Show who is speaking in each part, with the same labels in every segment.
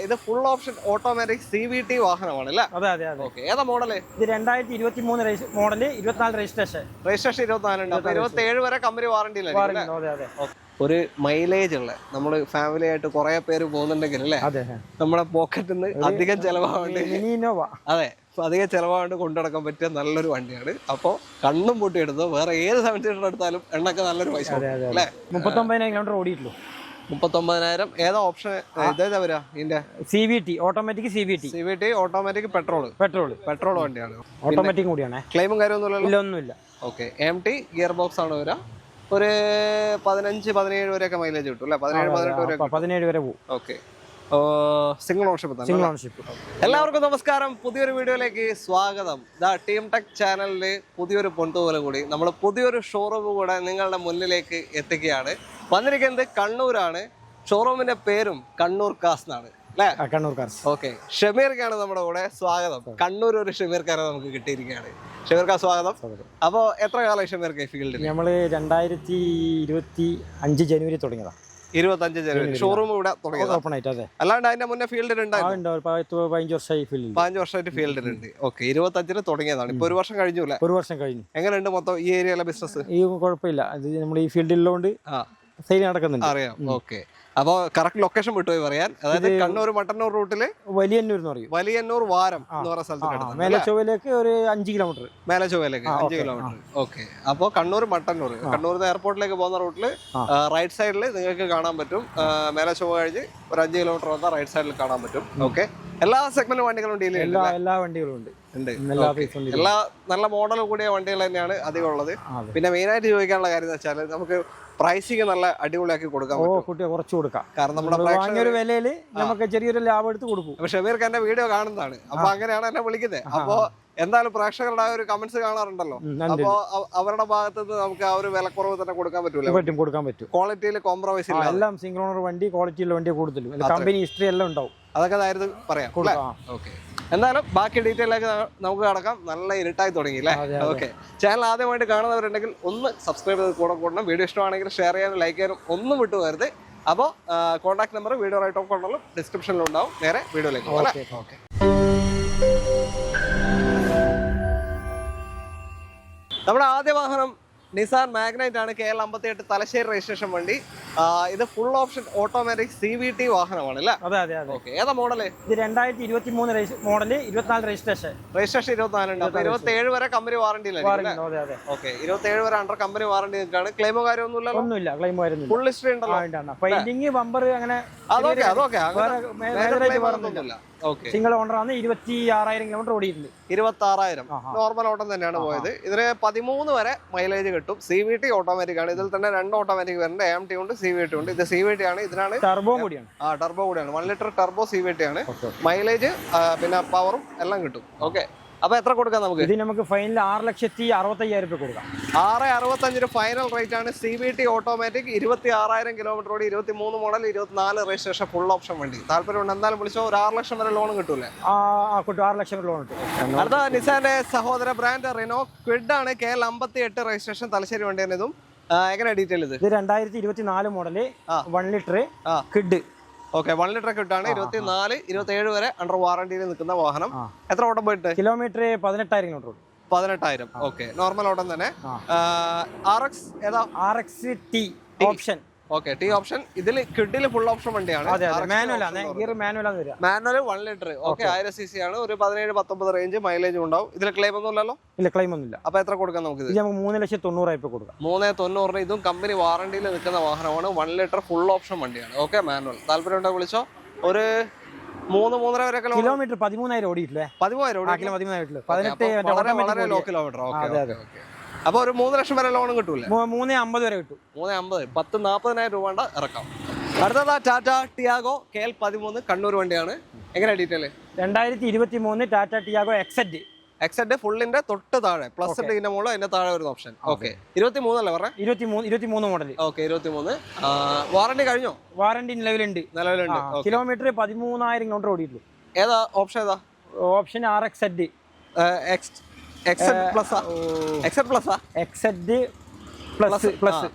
Speaker 1: ഇത് full option automatic CVT വാഹനമാണ് അല്ലേ?
Speaker 2: അതെ അതെ അതെ.
Speaker 1: ഓക്കെ, ഏതാ മോഡല്?
Speaker 2: ഇത് 2023 മോഡല്, 24 രജിസ്ട്രേഷൻ.
Speaker 1: 24 ഉണ്ട്. അപ്പൊ 27 വരെ കമ്പനി വാറണ്ടിയിലായിരിക്കും.
Speaker 2: അതെ അതെ.
Speaker 1: ഒരു മൈലേജ് ഉള്ള നമ്മള് ഫാമിലി ആയിട്ട് കുറെ പേര് പോകുന്നുണ്ടെങ്കിൽ അല്ലേ, നമ്മുടെ പോക്കറ്റിൽ നിന്ന് അധികം ചെലവാണ്ട്, അതെ അധികം ചെലവാണ്ട് കൊണ്ടുനടക്കാൻ പറ്റിയ നല്ലൊരു വണ്ടിയാണ്. അപ്പൊ കണ്ണും പൂട്ടി എടുത്തോ വേറെ ഏത് 7 സീറ്റർ എടുത്താലും എണ്ണൊക്കെ നല്ലൊരു പൈസ അല്ലേ?
Speaker 2: 39,000 കിലോമീറ്റർ ഓടിയിട്ടുള്ളൂ.
Speaker 1: 39,000. ഏതാ ഓപ്ഷൻ? ഇതേതാ വരാ ഇതിന്റെ?
Speaker 2: CVT automatic.
Speaker 1: CVT automatic petrol വണ്ടിയാണ്.
Speaker 2: ഓട്ടോമാറ്റിക് കൂടിയാണ്.
Speaker 1: ക്ലെയിമും കാര്യമൊന്നുമില്ലല്ലോ?
Speaker 2: ഒന്നുമില്ല.
Speaker 1: ഓക്കെ, MT ഗിയർ ബോക്സ് ആണ് വരാ. ഒരു 15-17 വരെയൊക്കെ മൈലേജ് കിട്ടും അല്ലെ? 17-18
Speaker 2: വരെ പോകും.
Speaker 1: Okay, single ownership. എല്ലാവർക്കും നമസ്കാരം, പുതിയൊരു വീഡിയോയിലേക്ക് സ്വാഗതം. ടീം ടെക് ചാനലില് പുതിയൊരു പൊണ്ടുപോലെ കൂടി നമ്മൾ പുതിയൊരു ഷോറൂം കൂടെ നിങ്ങളുടെ മുന്നിലേക്ക് എത്തിക്കുകയാണ്. വന്നിരിക്കുന്നത് കണ്ണൂരാണ്. ഷോറൂമിന്റെ പേരും കണ്ണൂർ കാസ് എന്നാണ് അല്ലേ?
Speaker 2: കണ്ണൂർ കാസ്. ഓക്കെ,
Speaker 1: ഷമീർക്കാണ് നമ്മുടെ കൂടെ. സ്വാഗതം. കണ്ണൂർ ഒരു ഷമീർക്കാരെ നമുക്ക് കിട്ടിയിരിക്കുകയാണ്. ഷമീർക്ക സ്വാഗതം. അപ്പോ എത്ര കാലമായി ഷമീർക്ക് ഫീൽഡിൽ?
Speaker 2: നമ്മള് 2025 ജനുവരി തുടങ്ങിയതാണ്.
Speaker 1: 25 ജനുവരി ഷോറൂം ഇവിടെ തുടങ്ങിയത്. അല്ലാണ്ട് അതിന്റെ മുന്നേ ഫീൽഡിലുണ്ടായിരുന്നു? 15 വർഷമായിട്ട് ഫീൽഡിലുണ്ട്. ഓക്കെ, 25-ന് തുടങ്ങിയതാണ്. ഇപ്പൊ ഒരു വർഷം കഴിഞ്ഞു അല്ലേ?
Speaker 2: ഒരു വർഷം കഴിഞ്ഞു.
Speaker 1: എങ്ങനെയുണ്ട് മൊത്തം ഈ ഏരിയയിലെ ബിസിനസ്?
Speaker 2: ഈ കുഴപ്പമില്ല, നമ്മൾ ഈ ഫീൽഡിലുള്ളതുകൊണ്ട് സെയിൽ നടക്കുന്നുണ്ട്.
Speaker 1: അറിയാം. ഓക്കെ, അപ്പൊ കറക്റ്റ് ലൊക്കേഷൻ വിട്ടുപോയി പറയാൻ. അതായത് കണ്ണൂർ മട്ടന്നൂർ റൂട്ടില്
Speaker 2: വലിയന്നൂർ എന്ന് പറയും.
Speaker 1: വലിയന്നൂർ വാരം എന്ന് പറയുന്ന സ്ഥലത്ത്
Speaker 2: മേലച്ചൊവ്വയിലേക്ക് ഒരു 5 കിലോമീറ്റർ.
Speaker 1: മേലച്ചൊവ്വയിലേക്ക് 5 കിലോമീറ്റർ. ഓക്കെ, അപ്പൊ കണ്ണൂർ മട്ടന്നൂർ, കണ്ണൂരിന്ന് എയർപോർട്ടിലേക്ക് പോകുന്ന റൂട്ടില് റൈറ്റ് സൈഡിൽ നിങ്ങൾക്ക് കാണാൻ പറ്റും. മേലച്ചൊവ്വ കഴിഞ്ഞ് ഒരു 5 കിലോമീറ്റർ വന്നാൽ റൈറ്റ് സൈഡിൽ കാണാൻ പറ്റും. ഓക്കെ, എല്ലാ സെഗ്മെന്റ് വണ്ടികളും ഡീൽ ചെയ്യുന്നു.
Speaker 2: എല്ലാ വണ്ടികളും ഉണ്ട്.
Speaker 1: എല്ലാ നല്ല മോഡൽ കൂടിയ വണ്ടികൾ തന്നെയാണ് അധികം ഉള്ളത്. പിന്നെ മെയിൻ ആയിട്ട് ചോദിക്കാനുള്ള കാര്യം എന്ന് വെച്ചാൽ നമുക്ക് പ്രൈസിങ് നല്ല അടിപൊളിയാക്കി കൊടുക്കാം.
Speaker 2: കുറച്ച് കൊടുക്കാം.
Speaker 1: കാരണം നമ്മുടെ
Speaker 2: വിലയില് നമുക്ക് ചെറിയൊരു ലാഭം എടുത്ത് കൊടുക്കും.
Speaker 1: അപ്പൊ ഷമീർക്ക് എന്റെ വീഡിയോ കാണുന്നതാണ്. അപ്പൊ അങ്ങനെയാണ് എന്നെ വിളിക്കുന്നത്. അപ്പൊ എന്തായാലും പ്രേക്ഷകരുടെ ആ ഒരു കമന്റ്സ് കാണാറുണ്ടല്ലോ. അപ്പൊ അവരുടെ ഭാഗത്ത് നിന്ന് നമുക്ക് ആ ഒരു വിലക്കുറവ് തന്നെ കൊടുക്കാൻ പറ്റും. ക്വാളിറ്റിയിൽ കോംപ്രമൈസ് ഇല്ല.
Speaker 2: എല്ലാം സിംഗിൾ ഓണർ വണ്ടി, ക്വാളിറ്റിയുള്ള വണ്ടി കൂടുതലും. കമ്പനി ഹിസ്റ്ററി എല്ലാം ഉണ്ടാവും.
Speaker 1: അതൊക്കെ നേരത്തെ പറയാം. ഓക്കെ, എന്തായാലും ബാക്കി ഡീറ്റെയിലേക്ക് നമുക്ക് കടക്കാം. നല്ല ഇരുട്ടായി തുടങ്ങി അല്ലേ? ഓക്കെ, ചാനൽ ആദ്യമായിട്ട് കാണുന്നവരുണ്ടെങ്കിൽ ഒന്ന് സബ്സ്ക്രൈബ് ചെയ്ത് കൂടണം. വീഡിയോ ഇഷ്ടമാണെങ്കിൽ ഷെയർ ചെയ്യാനും ലൈക്ക് ചെയ്യാനും ഒന്നും വിട്ടുപോകരുത്. അപ്പോൾ കോൺടാക്ട് നമ്പർ വീഡിയോ റൈറ്റ് ഓഫ് കൊണ്ടുള്ള ഡിസ്ക്രിപ്ഷനിലുണ്ടാവും. നേരെ വീഡിയോയിലേക്ക് പോകാം. ഓക്കെ, നമ്മുടെ ആദ്യ വാഹനം നിസാൻ മാഗ്നൈറ്റ് ആണ്. KL 58 തലശ്ശേരി രജിസ്ട്രേഷൻ വണ്ടി. ഇത് ഫുൾ ഓപ്ഷൻ ഓട്ടോമാറ്റിക് CVT വാഹനമാണ് അല്ലേ?
Speaker 2: അതെ അതെ അതെ.
Speaker 1: ഓക്കെ, ഏതാ മോഡല്?
Speaker 2: ഇത് 2023 മോഡല്, 24 രജിസ്ട്രേഷൻ.
Speaker 1: 24 ഉണ്ട്. അപ്പൊ 27 വരെ കമ്പനി വാറണ്ടിയിലായിരിക്കും. ഓക്കെ, 27 വരെ അണ്ടർ കമ്പനി വാറണ്ടി നിൽക്കാണ്. ക്ലെയിമോ കാര്യമൊന്നുമില്ല?
Speaker 2: ഒന്നുമില്ല, ക്ലെയിം കാര്യമൊന്നും.
Speaker 1: ഫുൾ ഹിസ്റ്ററി ഉണ്ടല്ലോ.
Speaker 2: പെയിന്റിങ്, ബമ്പർ, അങ്ങനെ സിംഗിൾ ഓണർ ആണ്. 26,000 കിലോമീറ്റർ ഓടിയിട്ടുണ്ട്.
Speaker 1: 26,000 നോർമൽ ഓട്ടം തന്നെയാണ് പോയത്. ഇതിന് 13 വരെ മൈലേജ് കിട്ടും. CVT ഓട്ടോമാറ്റിക് ആണ്. ഇതിൽ തന്നെ 2 ഓട്ടോമാറ്റിക് വരുന്നുണ്ട്. MT ഉണ്ട്, CVT ഉണ്ട്. ഇത് CVT ആണ്. ഇതിനാണ്
Speaker 2: ടർബോ കൂടിയാണ്.
Speaker 1: ടർബോ കൂടിയാണ്. 1 ലിറ്റർ ടർബോ CVT ആണ്. മൈലേജ് പിന്നെ പവറും എല്ലാം കിട്ടും. ഓക്കെ, അപ്പൊ എത്ര കൊടുക്കാം നമുക്ക്?
Speaker 2: ഇത് നമുക്ക് ഫൈനൽ 6,65,000 രൂപ കൊടുക്കാം.
Speaker 1: 6,65,000 ഫൈനൽ റേറ്റ് ആണ്. CVT ഓട്ടോമാറ്റിക്, 26,000 കിലോമീറ്റർ ഓടി, 23 മോഡൽ, 24 രജിസ്ട്രേഷൻ, ഫുൾ ഓപ്ഷൻ വണ്ടി. താല്പര്യമുണ്ട് എന്തായാലും വിളിച്ചോ. ഒരു 6 ലക്ഷം വരെ ലോൺ കിട്ടൂലേ?
Speaker 2: 6 ലക്ഷം ലോൺ കിട്ടും.
Speaker 1: അടുത്ത നിസാന്റെ സഹോദര ബ്രാൻഡ് റിനോ ക്വിഡ് ആണ്. KL 58 രജിസ്ട്രേഷൻ, തലശ്ശേരി വണ്ടിയാണ്. ഇതും എങ്ങനെ ഡീറ്റെയിൽ? ഇത്
Speaker 2: 2024 model, 1 litre Kwid.
Speaker 1: Okay, 1 litre കിട്ടാണ്. 24-27 വരെ അണ്ടർ വാറണ്ടിയിൽ നിൽക്കുന്ന വാഹനം. എത്ര ഓട്ടം പോയിട്ട്?
Speaker 2: Kilometre 18,000 kilometre.
Speaker 1: 18,000. ഓക്കെ, നോർമൽ ഓട്ടം തന്നെ. RX ഏതാ?
Speaker 2: RX T option.
Speaker 1: Okay, T option. ഇതിൽ ക്വിഡില് ഫുൾ ഓപ്ഷൻ വണ്ടിയാണ്.
Speaker 2: Manual
Speaker 1: 1 litre. ഓക്കെ, 1000 cc ആണ്. ഒരു 17-19 റേഞ്ച് മൈലേജ് ഉണ്ടാവും. ഇതിൽ ക്ലെയിം ഒന്നും ഇല്ലല്ലോ?
Speaker 2: ഇല്ല, ക്ലെയിം ഒന്നുമില്ല.
Speaker 1: അപ്പൊ എത്ര കൊടുക്കാം നമുക്ക്?
Speaker 2: 3,90,000 കൊടുക്കാം.
Speaker 1: 3,90,000. ഇതും കമ്പനി വാറണ്ടിയിൽ നിൽക്കുന്ന വാഹനമാണ്. 1 ലിറ്റർ ഫുൾ ഓപ്ഷൻ വണ്ടിയാണ്. Okay, manual. താല്പര്യം ഉണ്ടോ വിളിച്ചോ. ഒരു 3-3.5 വരെ
Speaker 2: കിലോമീറ്റർ 13,000 ഓടിയിട്ടില്ലേ?
Speaker 1: 13,000 വളരെ ലോ കിലോമീറ്റർ. ഓക്കെ, അപ്പൊ ഒരു 3 ലക്ഷം വരെ ലോണും കിട്ടൂലേ?
Speaker 2: 3,50,000 വരെ കിട്ടും.
Speaker 1: 3,50,000 10-40,000 രൂപ ഇറക്കാം. അടുത്തതാ ടാറ്റ ടിയാഗോ KL 13 കണ്ണൂർ വണ്ടിയാണ്. എങ്ങനെ ഡീറ്റെയിൽ?
Speaker 2: 2023 ടാറ്റ ടിയാഗോ
Speaker 1: എക്സെഡ് ഫുള്ളിന്റെ തൊട്ട് താഴെ പ്ലസ് ഇതിന്റെ മുകളിൽ അതിന്റെ താഴെ വരുന്ന ഓപ്ഷൻ. ഓക്കെ, 23 അല്ലേ പറഞ്ഞേ?
Speaker 2: 23 മോഡൽ.
Speaker 1: ഓക്കെ, 23. വാറണ്ടി കഴിഞ്ഞോ?
Speaker 2: വാറണ്ടി നിലവിലുണ്ട്. കിലോമീറ്റർ 13,000 കിലോമീറ്റർ ഓടിയിട്ടുള്ളൂ.
Speaker 1: ഏതാ ഓപ്ഷൻ? ഏതാ
Speaker 2: option? RXZ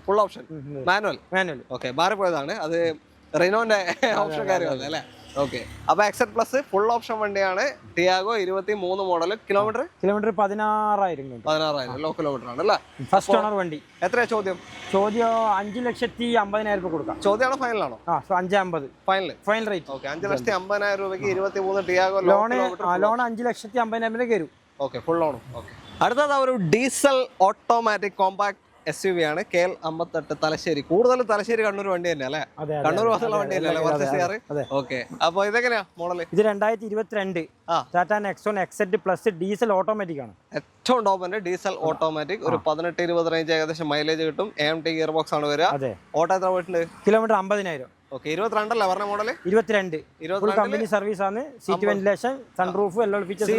Speaker 1: full option manual. Okay, മാറിപ്പോയതാണ് അത്. റിനോന്റെ ഓപ്ഷൻ കാര്യമല്ല അല്ലേ? ഓക്കെ. അപ്പൊ എക്സെറ്റ് പ്ലസ് ഫുൾ ഓപ്ഷൻ വണ്ടിയാണ്. Tiago 23 model. Kilometre
Speaker 2: 16,000
Speaker 1: low kilometre ആണ് അല്ലേ?
Speaker 2: ഫസ്റ്റ് ഓണർ വണ്ടി.
Speaker 1: എത്രയാ ചോദ്യം?
Speaker 2: 5,50,000 രൂപ കൊടുക്കാം.
Speaker 1: ചോദ്യമാണോ ഫൈനലാണോ?
Speaker 2: 5,50,000
Speaker 1: ഫൈനൽ
Speaker 2: റേറ്റ്.
Speaker 1: ഓക്കെ. 5,50,000 രൂപയ്ക്ക് 23 ടിയാഗോ
Speaker 2: ലോൺ 5,50,000 കയറും.
Speaker 1: ഓക്കെ, ഫുൾ ഓണും. ഓക്കെ. അടുത്തത് ഒരു ഡീസൽ ഓട്ടോമാറ്റിക് കോമ്പാക്ട് SUV ആണ്. KL 58 തലശ്ശേരി. കൂടുതൽ തലശ്ശേരി കണ്ണൂർ വണ്ടി തന്നെ അല്ലേ? കണ്ണൂർ ഭാഗത്തുള്ള വണ്ടി അല്ലേ? ഓക്കെ. അപ്പൊ ഇതെങ്ങനെയാ മോഡല്?
Speaker 2: ഇത് 2022 Tata Nexon exact plus diesel automatic ആണ്.
Speaker 1: ഏറ്റവും ടോപ്പിന്റെ ഡീസൽ ഓട്ടോമാറ്റിക്. ഒരു 18-20 റേഞ്ച് ഏകദേശം മൈലേജ് കിട്ടും. AMT ഗിയർ ബോക്സ് ആണ് വരിക. ഓട്ടോ എത്ര പോയിട്ടുണ്ട്?
Speaker 2: കിലോമീറ്റർ 50,000.
Speaker 1: ഓക്കെ. 22 അല്ലേ പറഞ്ഞ മോഡല്?
Speaker 2: 22 ഫുൾ കമ്പനി സർവീസ് ആണ്. സീറ്റ് വെന്റിലേഷൻ, സൺറൂഫ്, എല്ലാ ഫീച്ചേഴ്സ്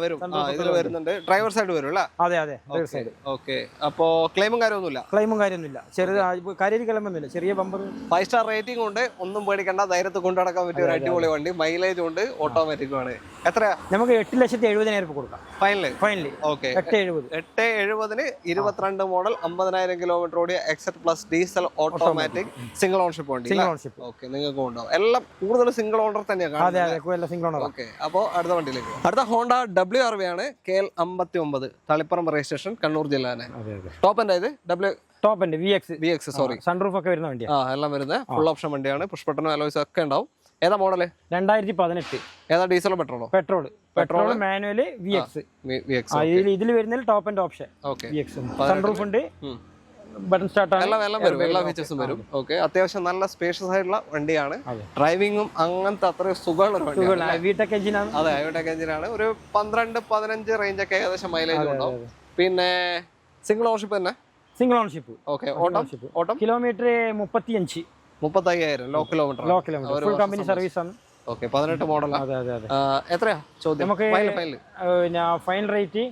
Speaker 1: വരും. ഇതിൽ വരുന്നുണ്ട്. ഡ്രൈവർ സൈഡ് വരും അല്ലേ?
Speaker 2: അതെ ഡ്രൈവർ സൈഡ്.
Speaker 1: ഓക്കെ. അപ്പോ ക്ലെയിമും കാര്യമൊന്നുമില്ല. ചെറിയ കാര്യമൊന്നുമില്ല. ചെറിയ ബമ്പർ. 5 സ്റ്റാർ റേറ്റിംഗ് ഉണ്ട്. ഒന്നും പേടിക്കണ്ട. ധൈര്യത്തിൽ കൊണ്ടുനടക്കാൻ പറ്റിയ ഒരു അടിപൊളി വണ്ടി. മൈലേജ് ഉണ്ട്. ഓട്ടോമാറ്റിക്കും ആണ്. എത്രയാ?
Speaker 2: നമുക്ക് 8,70,000 രൂപ കൊടുക്കാം ഫൈനലി. ഓക്കെ.
Speaker 1: 8,70,000 22 മോഡൽ 50,000 കിലോമീറ്റർ ഓടിയ exact plus diesel automatic single ownership വണ്ടി. ഓക്കെ. നിങ്ങൾക്ക് കൊണ്ടുപോകും. എല്ലാം കൂടുതൽ സിംഗിൾ ഓണർ തന്നെയാണ്. ഓക്കെ. അപ്പോൾ അടുത്ത വണ്ടിയിലേക്ക്. അടുത്ത ഹോണ്ട WRV ആണ്. KL 59 തളിപ്പറമ്പ് രജിസ്ട്രേഷൻ, കണ്ണൂർ ജില്ല തന്നെ. ടോപ്പ് എന്താ ഇത്?
Speaker 2: Top end VX
Speaker 1: sorry.
Speaker 2: Sunroof ഒക്കെ വരുന്ന വണ്ടിയാണ്.
Speaker 1: എല്ലാം വരുന്നത് ഫുൾ ഓപ്ഷൻ വണ്ടിയാണ്. പുഷ് ബട്ടൺ അലോയ്സ് ഒക്കെ ഉണ്ടാവും. ഏതാ മോഡല്?
Speaker 2: 2018.
Speaker 1: ഏതാ ഡീസലോ പെട്രോളോ?
Speaker 2: Petrol manual VX. ഇതിൽ വരുന്നതിൽ top end option VX. Sunroof ഉണ്ട്, ബട്ടൺ സ്റ്റാർട്ട് ആണ്.
Speaker 1: എല്ലാ ഫീച്ചേഴ്സും വരും. ഓക്കെ. അത്യാവശ്യം നല്ല സ്പേഷ്യസ് ആയിട്ടുള്ള വണ്ടിയാണ്. ഡ്രൈവിംഗും അങ്ങനത്തെ അത്രയും സുഖമുള്ള ഒരു വണ്ടിയാണ്.
Speaker 2: ഐവിടെക് എഞ്ചിനാണ്.
Speaker 1: അതെ, ഐവിടെക് എഞ്ചിനാണ്. ഒരു 12-15 റേഞ്ച് ഒക്കെ ഏകദേശം മൈലേജ് ഉണ്ടാവും. പിന്നെ സിംഗിൾ ഓൺഷിപ്പ് തന്നെ.
Speaker 2: Single ownership.
Speaker 1: ഓക്കെ. ഓട്ടം
Speaker 2: കിലോമീറ്റർ 35,000
Speaker 1: ലോ കിലോമീറ്റർ.
Speaker 2: ഫുൾ കമ്പനി സർവീസ് ആണ്.
Speaker 1: ഓക്കെ. 18 മോഡലാണ്. എത്രയാ ചോദ്യം?
Speaker 2: നമുക്ക് ഫൈനൽ റേറ്റ്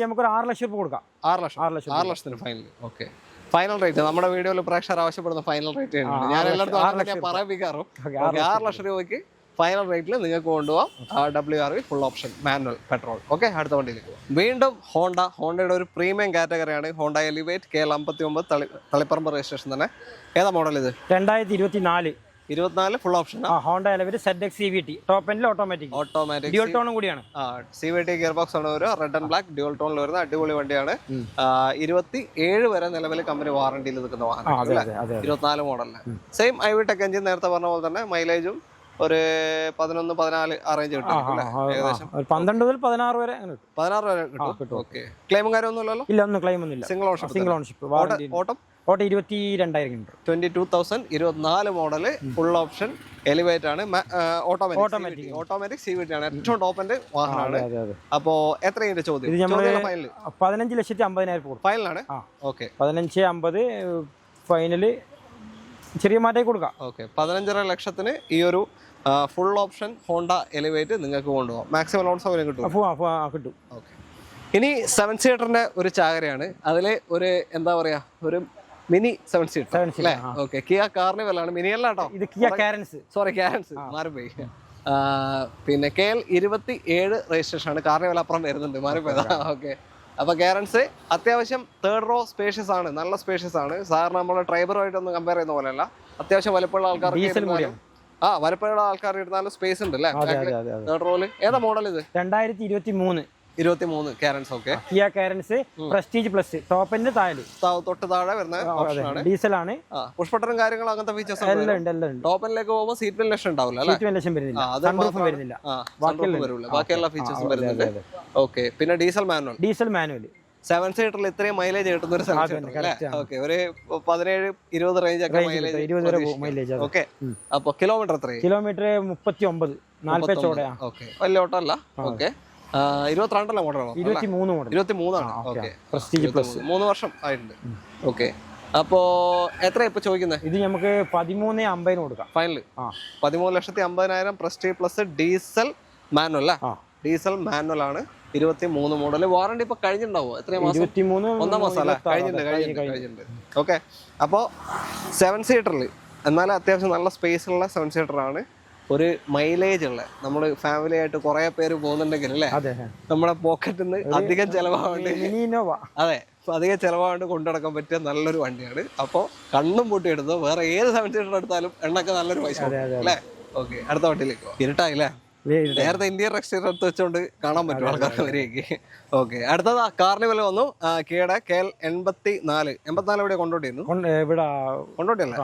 Speaker 2: നമുക്ക് 6 ലക്ഷം രൂപ കൊടുക്കാം.
Speaker 1: 6 ലക്ഷത്തിന് ഫൈനൽ. ഓക്കെ. ഫൈനൽ റേറ്റ് നമ്മുടെ വീഡിയോയിൽ പ്രേക്ഷകർ ആവശ്യപ്പെടുന്ന ഫൈനൽ റേറ്റ് ഞാൻ എല്ലായിടത്തും പറയിപ്പിക്കാറും. 6 ലക്ഷം രൂപയ്ക്ക് ഫൈനൽ റേറ്റിൽ നിങ്ങൾക്ക് കൊണ്ടുപോകാം. WRV full option manual petrol. Okay. അടുത്ത വണ്ടിയിലേക്ക് വീണ്ടും ഹോണ്ടയുടെ ഒരു പ്രീമിയം കാറ്റഗറിയാണ്. Honda Elevate KL 59 Taliparamba registration തന്നെ. ഏതാ മോഡൽ ഇത്?
Speaker 2: 2024
Speaker 1: full option.
Speaker 2: Honda Elevate ZX CVT top എൻഡിൽ ഓട്ടോമാറ്റിക് ഡ്യുവൽ ടോണും കൂടിയാണ്.
Speaker 1: CVT ഗിയർ ബോക്സ് ആണ് ഒരു റെഡ് ആൻഡ് ബ്ലാക്ക് ഡ്യുവൽ ടോണിൽ വരുന്ന അടിപൊളി വണ്ടിയാണ്. 27 വരെ നിലവിൽ കമ്പനി വാറണ്ടിയിൽ നിൽക്കുന്ന വാഹനം. 24 മോഡലിന് സെയിം ഐവിടെക് എഞ്ചിൻ. നേരത്തെ പറഞ്ഞ പോലെ തന്നെ മൈലേജും ഒരു 11-14 അറേഞ്ച് കിട്ടും. ഏകദേശം
Speaker 2: 12 മുതൽ 16 വരെ
Speaker 1: 16 വരെ കിട്ടും. ഓക്കെ. ക്ലെയിമും കാര്യമൊന്നുമില്ലല്ലോ?
Speaker 2: ഇല്ല, ഒന്നും ക്ലെയിം ഒന്നുമില്ല.
Speaker 1: Single ownership.
Speaker 2: ഓട്ടം 22,000
Speaker 1: 22,000 24 മോഡല് ഫുൾ ഓപ്ഷൻ എലിവേറ്റ് ആണ്. ഓട്ടോമാറ്റിക് CVT ആണ്. ഏറ്റവും ടോപ്പിന്റെ വാഹനമാണ്. അപ്പോ എത്രയാണ് ചോദ്യം?
Speaker 2: 15,50,000
Speaker 1: ഫൈനലാണ്. ഓക്കെ.
Speaker 2: 15,50 ഫൈനല് ചെറിയ മാറ്റം കൊടുക്കാം.
Speaker 1: ഓക്കെ. 15.5 ലക്ഷത്തിന് ഈ ഒരു ഫുൾ ഓപ്ഷൻ ഹോണ്ട എലിവേറ്റ് നിങ്ങൾക്ക് കൊണ്ടുപോകാം. മാക്സിമം ലോൺ സൗകര്യം കിട്ടും. ഓക്കെ. ഇനി 7 സീറ്ററിന്റെ ഒരു ചാകരയാണ്. അതില് ഒരു എന്താ പറയാ, ഒരു മിനി 7 സീറ്റർ അല്ലേ? ഓക്കെ. കിയ കാർണിവൽ ആണ്. മിനി അല്ല കേട്ടോ,
Speaker 2: ഇത് കിയ കാരൻസ്.
Speaker 1: സോറി, കാരൻസ് മാറിപ്പോയി. പിന്നെ KL 27 രജിസ്ട്രേഷൻ ആണ്. കാർണിവൽ അപ്പുറം വരുന്നുണ്ട്, മാറിപ്പോയതാ. ഓക്കെ. അപ്പൊ കാരൻസ് അത്യാവശ്യം 3rd റോ സ്പേഷ്യസ് ആണ്. നല്ല സ്പേഷ്യസ് ആണ്. സാറിന് നമ്മളെ ട്രൈബറുമായിട്ടൊന്നും കമ്പയർ ചെയ്യുന്ന പോലെയല്ല. അത്യാവശ്യം വലുപ്പമുള്ള ആൾക്കാർ വലുപ്പമുള്ള ആൾക്കാർ ഇരുന്നാലും സ്പേസ് ഉണ്ട് അല്ലേ 3rd റോയില്. ഏതാ മോഡൽ ഇത്?
Speaker 2: 2023
Speaker 1: Carens. Okay.
Speaker 2: Kia Carens prestige plus top end
Speaker 1: തൊട്ട് താഴെ വരുന്ന ഓപ്ഷനാണ്.
Speaker 2: ഡീസൽ ആണ്.
Speaker 1: പുഷ് ബട്ടൺ കാര്യങ്ങൾ അങ്ങനത്തെ ഫീച്ചേഴ്സ്
Speaker 2: എല്ലാം ഉണ്ട്.
Speaker 1: ടോപ്പ് എൻഡിലേക്ക് പോകുമ്പോൾ സീറ്റ് വെന്റിലേഷൻ ഉണ്ടാവില്ല അല്ലേ?
Speaker 2: സീറ്റ് വെന്റിലേഷൻ വരുന്നില്ല.
Speaker 1: ബാക്കി എല്ലാ ഫീച്ചേഴ്സും വരുന്നുണ്ട്. ഓക്കെ. പിന്നെ ഡീസൽ മാനുവൽ 7 സീറ്ററിൽ ഇത്രയും മൈലേജ് കിട്ടുന്ന ഒരു ഓക്കെ. ഒരു 17-20 റേഞ്ച് ഒക്കെ മൈലേജ്. ഓക്കെ. അപ്പൊ കിലോമീറ്റർ എത്രയും?
Speaker 2: Kilometre 39 okay.
Speaker 1: വലിയ ഓട്ടം അല്ല. ഓക്കെ. 22 മോഡലാണോ? 23 ആണ്. ഓക്കെ. 3 വർഷം ആയിട്ടുണ്ട്. ഓക്കെ. അപ്പോ എത്ര ഇപ്പൊ ചോദിക്കുന്നത്?
Speaker 2: ഇത് നമുക്ക് 13,50 കൊടുക്കാം
Speaker 1: final. 13,50,000 prestige plus diesel manual അല്ലേ? ഡീസൽ മാനുവൽ ആണ്. 23 മോഡൽ. വാറണ്ടി ഇപ്പൊ കഴിഞ്ഞിട്ടുണ്ടാവോ? എത്ര മാസം? 1 മാസം അല്ലേ? കഴിഞ്ഞിട്ടുണ്ട്. ഓക്കെ. അപ്പോ 7 സീറ്ററിൽ എന്നാലും അത്യാവശ്യം നല്ല സ്പേസ് ഉള്ള 7 സീറ്റർ ആണ്. ഒരു മൈലേജ് ഉള്ള, നമ്മള് ഫാമിലി ആയിട്ട് കുറെ പേര് പോകുന്നുണ്ടെങ്കിൽ അല്ലേ, നമ്മുടെ പോക്കറ്റിൽ നിന്ന് അധികം ചെലവാണ്ട് അധികം ചെലവാണ്ട് കൊണ്ടുനടക്കാൻ പറ്റിയ നല്ലൊരു വണ്ടിയാണ്. അപ്പോൾ കണ്ണും പൂട്ടി എടുത്തോ വേറെ ഏത് 7 സീറ്റർ എടുത്താലും എണ്ണൊക്കെ നല്ലൊരു പൈസ അല്ലേ? ഓക്കെ, അടുത്ത വണ്ടിയിലേക്ക് പോവാം. ഇരുട്ടായില്ലേ? നേരത്തെ ഇന്ത്യൻ എക്സ്റ്റീരിയർ എടുത്ത് വെച്ചോണ്ട് കാണാൻ പറ്റും ആൾക്കാർക്ക് വരെയൊക്കെ. ഓക്കെ, അടുത്തത് കാർണിവൽ വന്നു. കിയയുടെ KL 84. 84 എവിടെ കൊണ്ടോട്ടിയിരുന്നു? കൊണ്ടോട്ടിയല്ലേ?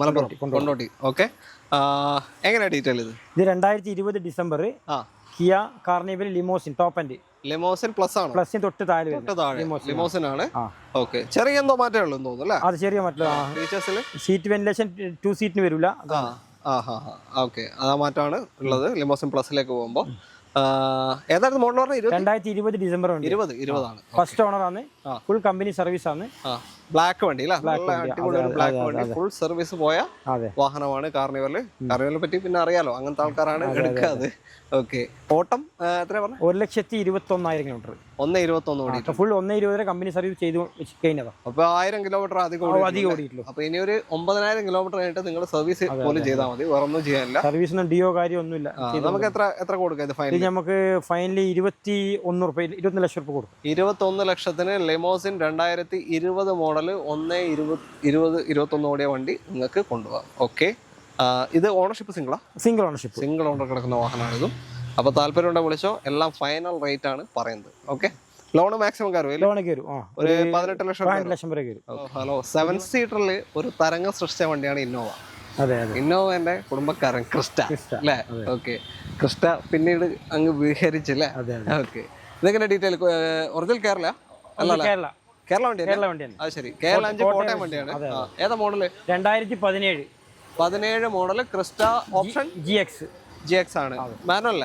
Speaker 1: മലപ്പുറം കൊണ്ടോട്ടി. ഓക്കെ, എങ്ങനെയാ ഡീറ്റെയിൽ ഇത്?
Speaker 2: 2020 December Kia carnival limousine top and
Speaker 1: limousine plus ആണ്.
Speaker 2: പ്ലസിന് തൊട്ട് താഴെ
Speaker 1: ലിമോസിൻ ആണ്. ഓക്കെ, ചെറിയ എന്തോ മാറ്റമേ ഉള്ളൂ തോന്നുന്നു അല്ലേ?
Speaker 2: അത് ചെറിയ മാറ്റം.
Speaker 1: ഫീച്ചേഴ്സിൽ
Speaker 2: സീറ്റ് വെന്റിലേഷൻ 2 സീറ്റിന് വരില്ല.
Speaker 1: ഓക്കെ, അതാ മാറ്റമാണ് ഉള്ളത് ലിമോസിൻ പ്ലസിലേക്ക് പോകുമ്പോൾ. ഏതായിരുന്നു മോഡൽ പറഞ്ഞത്?
Speaker 2: 2020 ഡിസംബർ
Speaker 1: 20 ആണ്.
Speaker 2: ഫസ്റ്റ് ഓണർ ആണ്. ഫുൾ കമ്പനി സർവീസ് ആണ്.
Speaker 1: ബ്ലാക്ക് വണ്ടി അല്ലേ? ബ്ലാക്ക് വണ്ടി ഫുൾ സർവീസ് പോയ വാഹനമാണ് കാർണിവൽ. കാർണിവലിനെ പറ്റി പിന്നെ അറിയാലോ, അങ്ങനത്തെ ആൾക്കാരാണ് എടുക്കാതെ. ഓക്കെ, ഓട്ടം എത്ര പറഞ്ഞു?
Speaker 2: 1,21,000 കിലോമീറ്റർ.
Speaker 1: 1,21 ഓടി.
Speaker 2: ഫുൾ 1,20 വരെ കമ്പനി സർവീസ് ചെയ്ത് കഴിഞ്ഞതാണ്.
Speaker 1: അപ്പൊ 1000 കിലോമീറ്റർ അധികം ഓടിയിട്ടുള്ളൂ. അപ്പൊ ഇനി ഒരു 9,000 കിലോമീറ്റർ ആയിട്ട് നിങ്ങൾ സർവീസ് പോലും ചെയ്താൽ മതി, വേറെ ഒന്നും ചെയ്യാനില്ല.
Speaker 2: സർവീസിന് ഡിയോ കാര്യം ഒന്നുമില്ല.
Speaker 1: നമുക്ക് എത്ര കൊടുക്കാം ഇത് ഫൈനൽ?
Speaker 2: നമുക്ക് ഫൈനലി 21 ലക്ഷം രൂപ കൊടുക്കും.
Speaker 1: 21 ലക്ഷത്തിന് ലിമോസിൻ 2020 മോഡൽ 1,20,21 ഓടിയ വണ്ടി നിങ്ങൾക്ക് കൊണ്ടുപോകാം. ഓക്കെ, ഇത് ownership single ownership, single owner കിടക്കുന്ന വാഹനമാണ് ഇതും. അപ്പോൾ താല്പര്യം ഉണ്ടെങ്കിൽ വിളിച്ചോ. എല്ലാം ഫൈനൽ റേറ്റ് ആണ് പറയുന്നത്. ഓക്കെ, ലോൺ മാക്സിമം കയറും ഒരു 18 ലക്ഷം വരെ കയറും. ഹലോ, 7 സീറ്ററിൽ ഒരു തരംഗം സൃഷ്ടിച്ച വണ്ടിയാണ് ഇന്നോവ. ഇന്നോവന്റെ കുടുംബക്കാരൻ ക്രിസ്റ്റ അല്ലേ? ഓക്കെ, ക്രിസ്റ്റ പിന്നീട് അങ്ങ് വിഹരിച്ചല്ലേ? ഓക്കെ, ഇതെങ്ങനെ ഡീറ്റെയിൽ? ഒറിജിനൽ കേരള അല്ല? കേരള വണ്ടിയാണ്. അത് ശരി, KL 5 കോട്ടയം വണ്ടിയാണ്. ഏതാ model? 2017 model Crysta option GX ആണ്. മാനുവൽ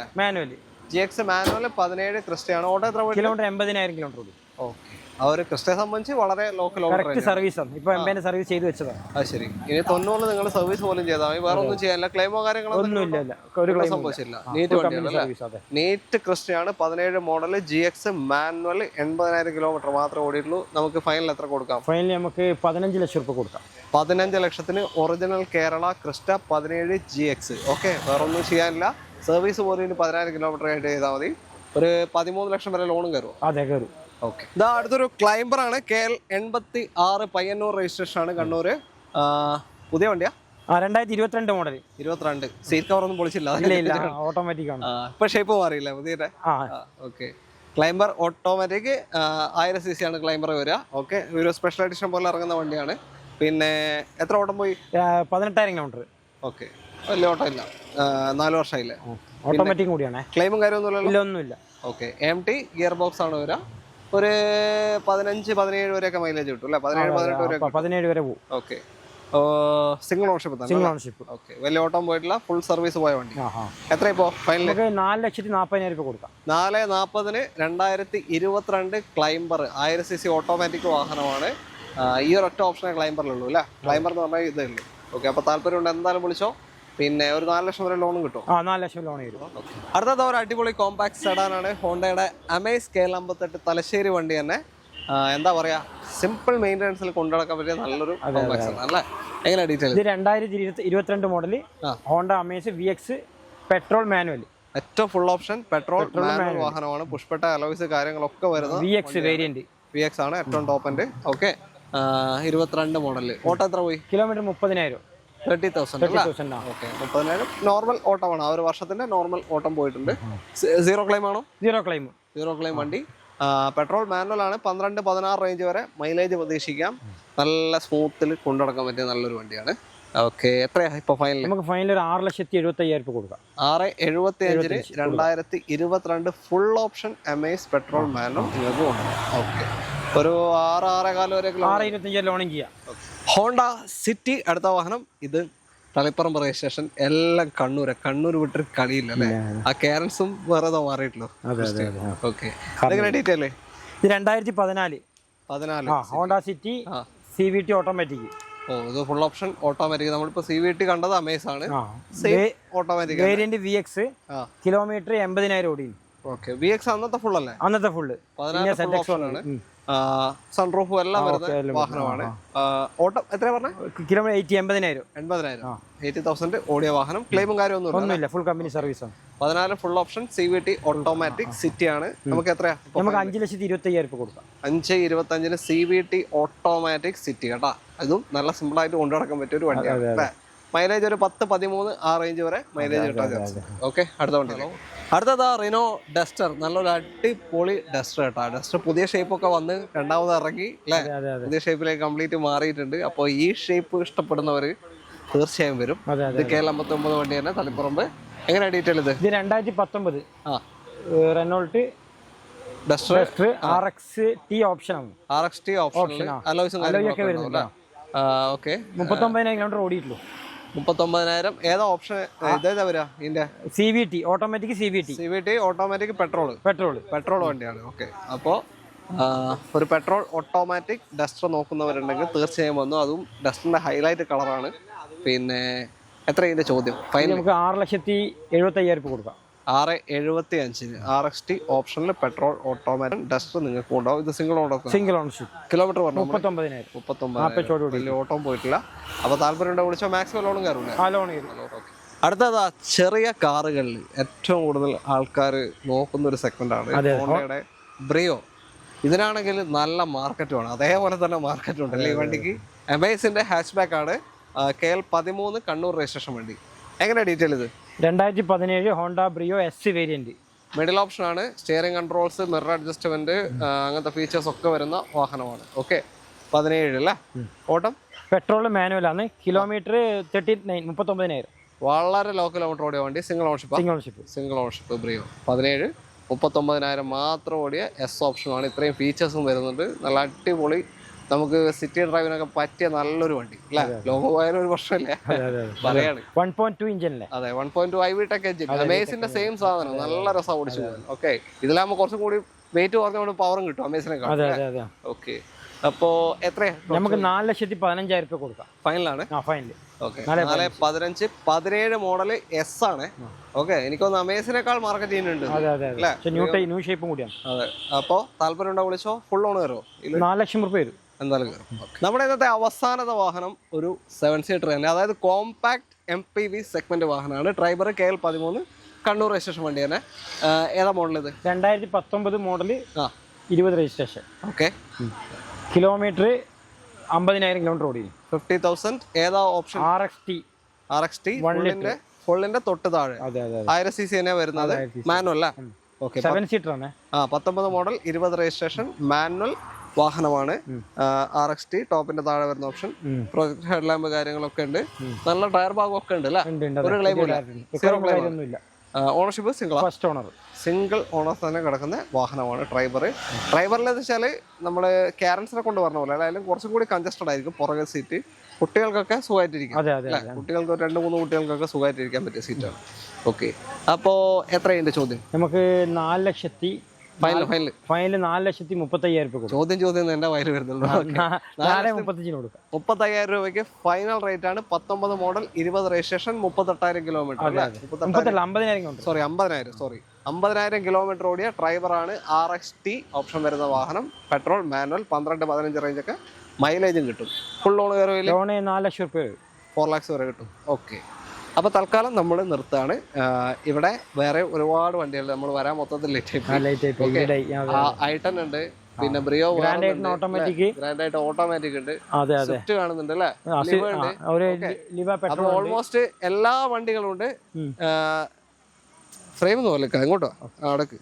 Speaker 1: GX മാനുവൽ 17 ക്രിസ്റ്റയാണ്. ഓട്ടോ എത്ര
Speaker 2: കിലോമീറ്റർ? 80,000 കിലോമീറ്റർ.
Speaker 1: ഓക്കെ, ആ ഒരു ക്രിസ്റ്റയെ സംബന്ധിച്ച് വളരെ ലോക്കൽ
Speaker 2: സർവീസ് ആണ്. ഇപ്പൊ എംബിന്റെ സർവീസ് ചെയ്ത് വെച്ചതാണ്.
Speaker 1: അത് ശരി, ഇനി 90 നിങ്ങൾ സർവീസ് പോലും ചെയ്താൽ മതി, വേറെ ഒന്നും ചെയ്യാനില്ല. ക്ലെയിമോ കാര്യങ്ങളോ ഒന്നും സംഭവിച്ചില്ല. നീറ്റ് വണ്ടിയാണ്, നീറ്റ് ക്രിസ്റ്റയാണ്. 17 മോഡല് GX മാനുവൽ 80,000 കിലോമീറ്റർ മാത്രമേ ഓടിയിട്ടുള്ളൂ. നമുക്ക് ഫൈനൽ എത്ര കൊടുക്കാം?
Speaker 2: ഫൈനൽ നമുക്ക് 15 ലക്ഷം രൂപ കൊടുക്കാം.
Speaker 1: 15 ലക്ഷത്തിന് original Kerala Crysta 17 GX. Okay, വേറെ ഒന്നും ചെയ്യാനില്ല. സർവീസ് പോലും 10,000 കിലോമീറ്റർ ആയിട്ട് ചെയ്താൽ മതി. ഒരു 13 ലക്ഷം വരെ ലോണും കയറും.
Speaker 2: അതെ, കയറും.
Speaker 1: ഓക്കെ, ഇതാ അടുത്തൊരു ക്ലൈംബർ ആണ്. KL 86 പയ്യന്നൂർ രജിസ്ട്രേഷൻ ആണ്, കണ്ണൂര്. പുതിയ വണ്ടിയാ?
Speaker 2: 2022 മോഡൽ.
Speaker 1: 22. സീറ്റ് കവർ ഒന്നും പൊളിച്ചില്ല,
Speaker 2: ഓട്ടോമാറ്റിക് ആണ്.
Speaker 1: ഇപ്പൊ ഷേപ്പ് മാറിയില്ല പുതിയ. ഓക്കെ, ക്ലൈംബർ ഓട്ടോമാറ്റിക് 1000 cc ആണ് ക്ലൈംബർ വരിക. ഓക്കെ, ഒരു സ്പെഷ്യൽ എഡിഷൻ പോലെ ഇറങ്ങുന്ന വണ്ടിയാണ്. പിന്നെ എത്ര ഓട്ടം പോയി?
Speaker 2: 18,000 കിലോമീറ്റർ.
Speaker 1: ഓക്കെ, വലിയ ഓട്ടം ഇല്ല, 4 വർഷമായില്ലേ?
Speaker 2: ഓട്ടോമാറ്റിക് കൂടിയാണ്.
Speaker 1: ക്ലെയിമും കാര്യമൊന്നുമില്ലല്ലോ?
Speaker 2: ഒന്നുമില്ല.
Speaker 1: ഓക്കെ, MT ഗിയർ ബോക്സ് ആണ് വരിക. ഒരു 15-17 വരെയൊക്കെ മൈലേജ് കിട്ടും അല്ലേ? 17 വരെ പോകും. Okay, single ownership. ഓക്കെ, വലിയ ഓട്ടം പോയിട്ടില്ല, ഫുൾ സർവീസ് പോയ വണ്ടി. എത്ര ഇപ്പോ ഫൈനൽ?
Speaker 2: 4,40,000 രൂപ കൊടുക്കാം.
Speaker 1: 4,40,000 2022 ക്ലൈംബർ 1000 cc ഓട്ടോമാറ്റിക് വാഹനമാണ്. ഈ ഒരു ഒറ്റ ഓപ്ഷനെ ക്ലൈംബറിലുള്ളൂ അല്ലേ? ക്ലൈംബർ എന്ന് പറഞ്ഞാൽ ഇതേ ഉള്ളൂ. ഓക്കെ, അപ്പോൾ താല്പര്യമുണ്ട് എന്തായാലും വിളിച്ചോ. പിന്നെ ഒരു 4 ലക്ഷം വരെ ലോണും കിട്ടും.
Speaker 2: 4 ലക്ഷം ലോൺ കിട്ടും.
Speaker 1: അടുത്തത് ഒരു അടിപൊളി കോമ്പാക്ട് സെഡാനാണ്. ഹോണ്ടയുടെ അമേസ് KL 58 തലശ്ശേരി വണ്ടി തന്നെ. എന്താ പറയാ, സിമ്പിൾ മെയിൻ്റെനൻസിൽ കൊണ്ടുനടക്കാൻ പറ്റിയ നല്ലൊരു കോമ്പാക്ട് ആണ് അല്ലേ? എങ്ങനെ ഡീറ്റെയിൽ?
Speaker 2: ഇത് 2022 model Honda Amaze VX petrol manual.
Speaker 1: ഏറ്റവും ഫുൾ ഓപ്ഷൻ പെട്രോൾ മാനുവൽ വാഹനമാണ്. പുഷ്പെട്ട അലോയ്സ് കാര്യങ്ങളൊക്കെ വരുന്നത്
Speaker 2: VX വേരിയന്റ്.
Speaker 1: VX ആണ് ഏറ്റവും ടോപ്പ് എൻഡ്. Okay, 22 model. ഓട്ടോ എത്ര പോയി?
Speaker 2: കിലോമീറ്റർ 30,000.
Speaker 1: 30,000. ഓക്കെ, 30,000 നോർമൽ ഓട്ടമാണ്. ആ ഒരു വർഷത്തിന്റെ നോർമൽ ഓട്ടം പോയിട്ടുണ്ട്. സീറോ ക്ലെയിം ആണോ?
Speaker 2: സീറോ ക്ലെയിം
Speaker 1: വണ്ടി. പെട്രോൾ മാനുവൽ ആണ്. 12-16 റേഞ്ച് വരെ മൈലേജ് പ്രതീക്ഷിക്കാം. നല്ല സ്മൂത്തിൽ കൊണ്ടുനടക്കാൻ പറ്റിയ നല്ലൊരു വണ്ടിയാണ്. ഓക്കെ, എത്രയാ ഇപ്പൊ ഫൈനൽ?
Speaker 2: നമുക്ക് ഫൈനൽ ഒരു 6,75,000 രൂപ കൊടുക്കാം.
Speaker 1: 6,75,000 2022 full option Amaze petrol manual നിങ്ങൾക്ക് കൊണ്ടുപോകാം. ഓക്കെ, ഒരു 6-6.25 വരെ
Speaker 2: 6,25 ലോണും ചെയ്യാം.
Speaker 1: ഹോണ്ട സിറ്റി അടുത്ത വാഹനം. ഇത് തളിപ്പറമ്പ് രജിസ്ട്രേഷൻ. എല്ലാം കണ്ണൂർ വിട്ടൊരു കളിയില്ല അല്ലേ? ആ കേരൻസും വേറെ മാറിയിട്ടുള്ളൂ. ഓക്കെ, അതെങ്ങനെ ഡീറ്റെയിൽ?
Speaker 2: ഇത് 2014 ഹോണ്ട സിറ്റി CVT ഓട്ടോമാറ്റിക്.
Speaker 1: ഇത് ഫുൾ ഓപ്ഷൻ ഓട്ടോമാറ്റിക്. നമ്മളിപ്പോ CVT കണ്ടത് അമേസ് ആണ്. Automatic
Speaker 2: variant VX. കിലോമീറ്റർ 80,000 ഓടി.
Speaker 1: ഓക്കെ, VX അന്നത്തെ ഫുൾ അല്ലേ?
Speaker 2: അന്നത്തെ ഫുള്ള്.
Speaker 1: 14 ഓപ്ഷൻ ആണ്. സൺറൂഫും എല്ലാം വരുന്ന വാഹനമാണ്. ഓട്ടം എത്ര പറഞ്ഞ?
Speaker 2: കിലോമീറ്റർ 80,000.
Speaker 1: 80,000 ഓടിയ വാഹനം. ക്ലെയിമും കാര്യമൊന്നുമില്ല,
Speaker 2: ഫുൾ കമ്പനി സർവീസ് ആണ്.
Speaker 1: 14 full option CVT automatic city ആണ്. നമുക്ക് എത്രയാ?
Speaker 2: നമുക്ക് 5,25,000 രൂപ കൊടുക്കാം.
Speaker 1: 5,25,000 CVT ഓട്ടോമാറ്റിക് സിറ്റി കേട്ടാ. അതും നല്ല സിമ്പിൾ ആയിട്ട് കൊണ്ടുനടക്കാൻ പറ്റിയ ഒരു വണ്ടിയാണ്. മൈലേജ് ഒരു 10-13 ആ റേഞ്ച് വരെ മൈലേജ് കിട്ടാൻ ചാൻസ്. ഓക്കെ, അടുത്ത വണ്ടി. അടുത്തതാ റിനോ ഡസ്റ്റർ. നല്ലൊരു അടിപൊളി ഡസ്റ്റർ കേട്ടോ. ഡസ്റ്റർ പുതിയ ഷേപ്പൊക്കെ വന്ന് രണ്ടാമത് ഇറങ്ങി അല്ലേ, പുതിയ ഷേപ്പിലേക്ക് കംപ്ലീറ്റ് മാറിയിട്ടുണ്ട്. അപ്പോൾ ഈ ഷേപ്പ് ഇഷ്ടപ്പെടുന്നവർ തീർച്ചയായും വരും. ഇത് KL59 വണ്ടി തന്നെ, തളിപ്പറമ്പ്. എങ്ങനെയാണ് ഡീറ്റെയിൽ ഇത്?
Speaker 2: 2019 റെനോൾട്ട് ഡസ്റ്റർ RX T ഓപ്ഷനാണ്.
Speaker 1: RX T ഓപ്ഷൻ അലോയ്സും കാര്യങ്ങളൊക്കെ വരുന്നുണ്ട്. ഓക്കെ,
Speaker 2: 39,000 കിലോമീറ്റർ ഓടിയിട്ടുള്ളൂ.
Speaker 1: 39,000. ഏതാ ഓപ്ഷൻ? ഇതേതാ വരാ ഇതിന്റെ?
Speaker 2: CVT automatic. CVT
Speaker 1: automatic petrol വണ്ടിയാണ്. ഓക്കെ, അപ്പോൾ ഒരു പെട്രോൾ ഓട്ടോമാറ്റിക് ഡസ്റ്റർ നോക്കുന്നവരുണ്ടെങ്കിൽ തീർച്ചയായും വന്നു. അതും ഡസ്റ്ററിന്റെ ഹൈലൈറ്റ് കളറാണ്. പിന്നെ എത്ര ഇതിന്റെ ചോദ്യം? ഫൈനൽ
Speaker 2: നമുക്ക് 6,75,000 കൊടുക്കാം.
Speaker 1: 6,75,000 RX T ഓപ്ഷനിൽ പെട്രോൾ ഓട്ടോമാറ്റിക് ഡസ്റ്റർ നിങ്ങൾക്ക് ഉണ്ടാവും. ഇത് സിംഗിൾ ഓണർഷിപ്പ്. കിലോമീറ്റർ പറഞ്ഞു 39,000. വലിയ ഓട്ടം പോയിട്ടില്ല. അപ്പോൾ താല്പര്യം വിളിച്ചാൽ മാക്സിമം ലോണും കയറില്ല. അടുത്തതാ ചെറിയ കാറുകളിൽ ഏറ്റവും കൂടുതൽ ആൾക്കാർ നോക്കുന്ന ഒരു സെഗ്മെന്റാണ് ഹോണ്ടയുടെ ബ്രിയോ. ഇതിനാണെങ്കിൽ നല്ല മാർക്കറ്റുമാണ്. അതേപോലെ തന്നെ മാർക്കറ്റ് ഉണ്ടല്ലേ ഈ വണ്ടിക്ക്. അമേസിന്റെ ഹാച്ച് ബാക്ക് ആണ്. KL13 കണ്ണൂർ രജിസ്ട്രേഷൻ വണ്ടി. എങ്ങനെ ഡീറ്റെയിൽ ഇത്?
Speaker 2: 2017 Honda Brio S variant.
Speaker 1: Middle option ആണ്. സ്റ്റിയറിംഗ് കൺട്രോൾസ്, മിറർ അഡ്ജസ്റ്റ്മെന്റ്, അങ്ങനത്തെ ഫീച്ചേഴ്സ് ഒക്കെ വരുന്ന വാഹനമാണ്. ഓക്കെ, 17 അല്ലേ? ഓട്ടം
Speaker 2: പെട്രോൾ മാനുവൽ ആണ്. കിലോമീറ്റർ 39,000.
Speaker 1: വളരെ ലോ കിലോമീറ്റർ ഓടിയ വണ്ടി. Single ownership Brio. 17 39,000 മാത്രം ഓടിയ S ഓപ്ഷനാണ്. ഇത്രയും ഫീച്ചേഴ്സും വരുന്നുണ്ട്. നല്ല അടിപൊളി, നമുക്ക് സിറ്റി ഡ്രൈവിനൊക്കെ പറ്റിയ നല്ലൊരു വണ്ടി അല്ലേ. ലോകം പോയാലും ഒരു പ്രശ്നമില്ല പറയാണ്.
Speaker 2: 1.2 ഇഞ്ചിനല്ലേ?
Speaker 1: അതെ, 1.2 IV ടെക് എഞ്ചിൻ. അമേസിന്റെ സെയിം സാധനം. നല്ല രസം ഓടിച്ചു പോകാൻ. ഓക്കെ, ഇതിലാകുമ്പോൾ കുറച്ചും കൂടി വെയിറ്റ് കുറഞ്ഞുകൊണ്ട് പവറും കിട്ടും അമേസിനെക്കാൾ. ഓക്കെ, അപ്പോ എത്രയാ?
Speaker 2: നമുക്ക് 4,15,000 കൊടുക്കാം.
Speaker 1: ഫൈനലാണ്. ഓക്കെ, 4,15,000 17 മോഡൽ S ആണ്. ഓക്കെ, എനിക്കൊന്ന് അമേസിനേക്കാൾ മാർക്കറ്റ് ചെയ്യുന്നുണ്ട് അല്ലേ. അതെ, അപ്പോ താല്പര്യം ഉണ്ടോ വിളിച്ചോ. Full on കയറോ?
Speaker 2: 4 ലക്ഷം രൂപ വരും
Speaker 1: എന്തായാലും കയറും. നമ്മുടെ ഇന്നത്തെ അവസാനത്തെ വാഹനം ഒരു 7 സീറ്റർ തന്നെ, അതായത് കോമ്പാക്ട് MPV സെഗ്മെന്റ് വാഹനമാണ്. ട്രൈബർ KL13 കണ്ണൂർ രജിസ്ട്രേഷൻ വണ്ടി തന്നെ. ഏതാ മോഡൽ ഇത്?
Speaker 2: 2019 model 20 registration.
Speaker 1: Okay,
Speaker 2: kilometre 50,000 kilometre ഓടി.
Speaker 1: 50,000. ഏതാ ഓപ്ഷൻ? RX T ഫുള്ളിന്റെ തൊട്ട് താഴെ 1000 cc തന്നെ വരുന്നത്. മാനുവൽ അല്ലേ? ഓക്കെ,
Speaker 2: 7 സീറ്റർ ആണ്.
Speaker 1: 19 മോഡൽ 20 രജിസ്ട്രേഷൻ മാനുവൽ വാഹനമാണ്. RX T ടോപ്പിന്റെ താഴെ വരുന്ന ഓപ്ഷൻ. പ്രൊജക്ട് ഹെഡ് ലാമ്പ് കാര്യങ്ങളൊക്കെ ഉണ്ട്. നല്ല ടയർ ഭാഗം ഒക്കെ ഉണ്ട് അല്ലേ? ഒരു ക്ലെയിം ഇല്ല. ഓണർഷിപ്പ് സിംഗിൾ ഓണർ തന്നെ കിടക്കുന്ന വാഹനമാണ് ട്രൈബറിലെന്ന് വെച്ചാൽ നമ്മൾ ക്യാരൻസിനെ കൊണ്ട് പറഞ്ഞ പോലെ അതായാലും കുറച്ചും കൂടി കൺജസ്റ്റഡ് ആയിരിക്കും പുറകെ സീറ്റ്. കുട്ടികൾക്കൊക്കെ സുഖമായിട്ടിരിക്കും. കുട്ടികൾക്ക് 2-3 കുട്ടികൾക്കൊക്കെ സുഖമായിട്ടിരിക്കാൻ പറ്റിയ സീറ്റാണ്. ഓക്കെ, അപ്പോ എത്രയുണ്ട് ചോദ്യം?
Speaker 2: നമുക്ക് 4,35,000
Speaker 1: ചോദ്യം എന്റെ വയറ് വരുന്നുള്ളൂ. 35,000 രൂപയ്ക്ക് ഫൈനൽ റേറ്റ് ആണ്. 19 മോഡൽ 20 രജിസ്ട്രേഷൻ 38,000 കിലോമീറ്റർ. 50,000 കിലോമീറ്റർ ഓടിയ ഡ്രൈവറാണ്. RX T ഓപ്ഷൻ വരുന്ന വാഹനം. Petrol manual. 12-15 റേഞ്ച് ഒക്കെ മൈലേജും കിട്ടും. Full loan കയറുകയില്ല.
Speaker 2: 4 ലക്ഷം രൂപ
Speaker 1: 4 lakhs വരെ കിട്ടും. ഓക്കെ, അപ്പോൾ തൽക്കാലം നമ്മൾ നിർത്താണ്. ഇവിടെ വേറെ ഒരുപാട് വണ്ടികൾ നമ്മൾ വരാൻ മൊത്തത്തിൽ I10 ഉണ്ട്, പിന്നെ ബ്രിയോ ഗ്രാൻഡ് ഓട്ടോമാറ്റിക് ഉണ്ട്, സ്വിഫ്റ്റ് കാണുന്നുണ്ട് അല്ലേ, അപ്പോൾ ഓൾമോസ്റ്റ് എല്ലാ വണ്ടികളും ഉണ്ട്. ഫ്രെയിം പോലെ ഇങ്ങോട്ടോ അവിടേക്ക്.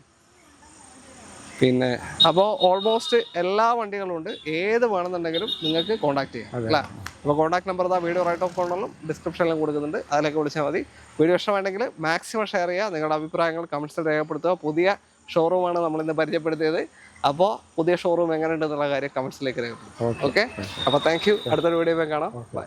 Speaker 1: പിന്നെ അപ്പോൾ ഓൾമോസ്റ്റ് എല്ലാ വണ്ടികളും ഉണ്ട്. ഏത് വേണമെന്നുണ്ടെങ്കിലും നിങ്ങൾക്ക് കോൺടാക്ട് ചെയ്യാം അല്ലേ. അപ്പോൾ contact number video right of കോർണറിലും ഡിസ്ക്രിപ്ഷനിലും കൊടുക്കുന്നുണ്ട്. അതിലേക്ക് വിളിച്ചാൽ മതി. വീഡിയോ ഇഷ്ടമാണെങ്കിൽ മാക്സിമം ഷെയർ ചെയ്യുക. നിങ്ങളുടെ അഭിപ്രായങ്ങൾ കമൻസിൽ രേഖപ്പെടുത്തുക. പുതിയ ഷോറൂമാണ് നമ്മളിന്ന് പരിചയപ്പെടുത്തിയത്. അപ്പോൾ പുതിയ ഷോറൂം എങ്ങനെയുണ്ടെന്നുള്ള കാര്യം കമൻസിലേക്ക് രേഖപ്പെടുത്തും. ഓക്കെ, അപ്പോൾ താങ്ക് യു. അടുത്തൊരു വീഡിയോ കാണാം. ബൈ.